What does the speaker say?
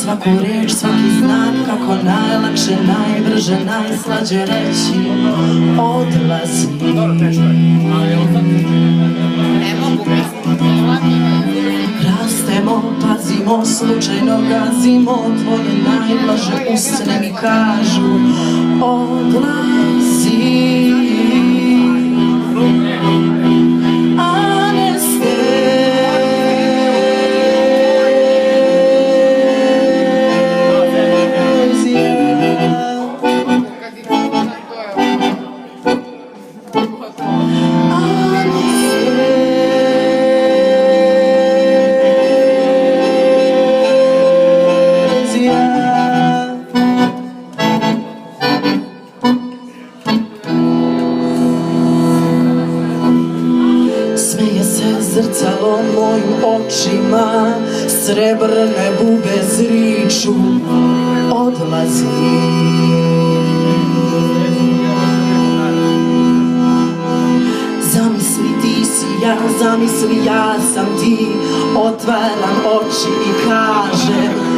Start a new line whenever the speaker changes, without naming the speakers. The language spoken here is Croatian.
Svaku riječ, svaki znak, kako najlakše, najbrže, najslađe reći odlazi. Rastemo, pazimo, slučajno gazimo, tvoje najblaže usne mi kažu odlazi. Smeje se zrcalo mojim očima, srebrne bube zriču odlazi. Zamisli ti si ja, zamisli ja sam ti, otvaram oči i kažem